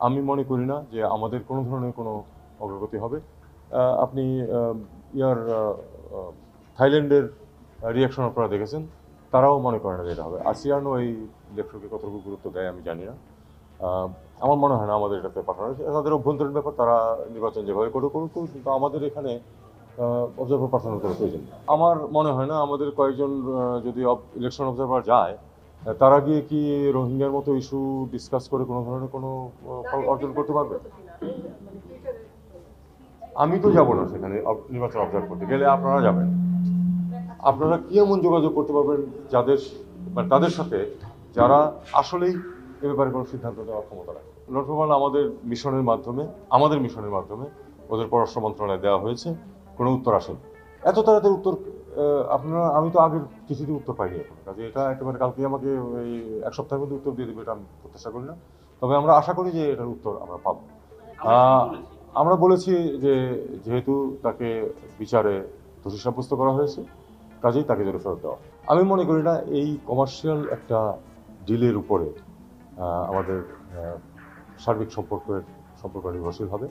আমি মনে করি না যে আমাদের কোনো ধরনের কোনো অগ্রগতি হবে। আপনি ইয়ার থাইল্যান্ডের রিয়াকশন আপনারা দেখেছেন, তারাও মনে করে না যে এটা হবে। আসিয়ানও এই ইলেকশনকে কতটুকু গুরুত্ব দেয় আমি জানি না। আমার মনে হয় না আমাদের এটাতে পাঠানো হয়েছে। তাদের অভ্যন্তরীণ ব্যাপার, তারা নির্বাচন যেভাবে করুক, কিন্তু আমাদের এখানে অবজারভার পাঠানোর কোনো প্রয়োজন নেই। আমার মনে হয় না আমাদের কয়েকজন যদি ইলেকশন অবজারভার যায়, তারা গিয়ে কি রোহিঙ্গার মতো ইস্যু ডিসকাস করে কোনো ধরনের কোনো ফল অর্জন করতে পারবে? আমি তো যাব না সেখানে নির্বাচন অবজার্ভ করতে। গেলে আপনারা যাবেন। আপনারা কি এমন যোগাযোগ করতে পারবেন যাদের, মানে তাদের সাথে যারা আসলেই এ ব্যাপারে কোনো সিদ্ধান্ত নেওয়ার ক্ষমতা রাখে? নোটফল আমাদের মিশনের মাধ্যমে ওদের পররাষ্ট্র মন্ত্রণালয়ে দেওয়া হয়েছে, কোনো উত্তর আসেনি। এত তাড়াতাড়ি উত্তর আমি তো আগের কিছুতে উত্তর পাইনি এখন, কাজে এটা একেবারে কালকে আমাকে এই 1 সপ্তাহের মধ্যে উত্তর দিয়ে দেবে এটা আমি প্রত্যাশা করি না। তবে আমরা আশা করি যে এটার উত্তর আমরা পাবো। আমরা বলেছি যে যেহেতু তাকে বিচারে দোষী সাব্যস্ত করা হয়েছে, কাজেই তাকে জেলে ফেরত দেওয়া। আমি মনে করি না এই কমার্শিয়াল একটা ডিলের উপরে আমাদের সার্বিক সম্পর্ক নির্ভরশীল হবে।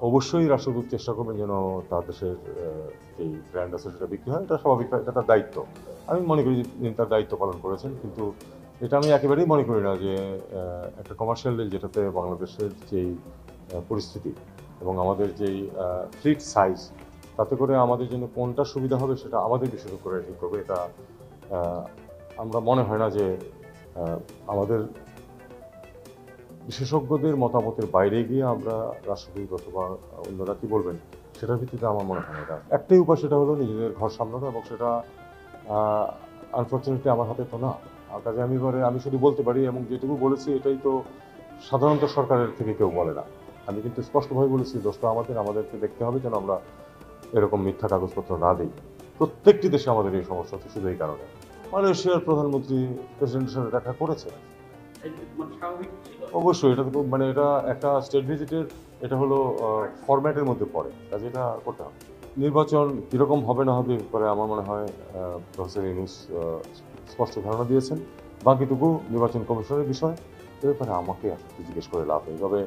অবশ্যই রাষ্ট্রদূত চেষ্টা করবেন যেন তার দেশের এই ব্র্যান্ড আছে সেটা বিক্রি হয়, এটা স্বাভাবিক, এটা তার দায়িত্ব। আমি মনে করি যে তিনি তার দায়িত্ব পালন করেছেন, কিন্তু এটা আমি একেবারেই মনে করি না যে একটা কমার্শিয়াল ডিল যেটাতে বাংলাদেশের যেই পরিস্থিতি এবং আমাদের যেই ফ্লিট সাইজ, তাতে করে আমাদের জন্য কোনটা সুবিধা হবে সেটা আমাদের বিশেষজ্ঞ করে ঠিক করবে। এটা আমরা মনে হয় না যে আমাদের বিশেষজ্ঞদের মতামতের বাইরে গিয়ে আমরা রাষ্ট্রদূত অথবা অন্যরা কি বলবেন সেটার ভিত্তিতে আমার মনে হয় না। এটা একটাই উপায়, সেটা হলো নিজেদের ঘর সামলানো, এবং সেটা আনফর্চুনেটলি আমার হাতে তো না। কাজে আমি শুধু বলতে পারি, এবং যেটুকু বলেছি এটাই তো সাধারণত সরকারের থেকে কেউ বলে না। আমি কিন্তু স্পষ্টভাবে বলেছি দোষটা আমাদেরকে দেখতে হবে যেন আমরা এরকম মিথ্যা কাগজপত্র না দিই। প্রত্যেকটি দেশে আমাদের এই সমস্যা হচ্ছে শুধু এই কারণে। মালয়েশিয়ার প্রধানমন্ত্রী প্রেসিডেন্টের সাথে দেখা করেছে, অবশ্যই এটা তো মানে এটা একটা স্টেট ভিজিটের, এটা হলো ফরম্যাটের মধ্যে পড়ে, কাজে এটা করতে হবে। নির্বাচন কীরকম হবে না হবে পরে আমার মনে হয় প্রফেসর ইউনূস স্পষ্ট ধারণা দিয়েছেন। বাকিটুকু নির্বাচন কমিশনের বিষয়, এ ব্যাপারে আমাকে আসলে জিজ্ঞেস করে লাভ নেই। তবে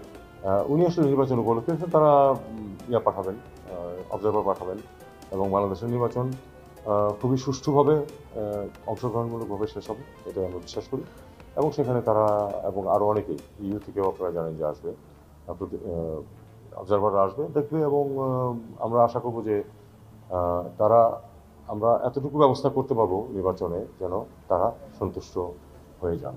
উনি আসলে নির্বাচন উপলক্ষে তারা পাঠাবেন, অবজারভার পাঠাবেন, এবং বাংলাদেশের নির্বাচন খুবই সুষ্ঠুভাবে অংশগ্রহণমূলকভাবে শেষ হবে, এটা আমরা বিশ্বাস করি। এবং সেখানে তারা এবং আরও অনেকেই ইউ থেকেও আপনারা জানেন যে আসবে, অবজারভাররা আসবে, দেখবে, এবং আমরা আশা করব যে তারা আমরা এতটুকু ব্যবস্থা করতে পারবো নির্বাচনে যেন তারা সন্তুষ্ট হয়ে যান।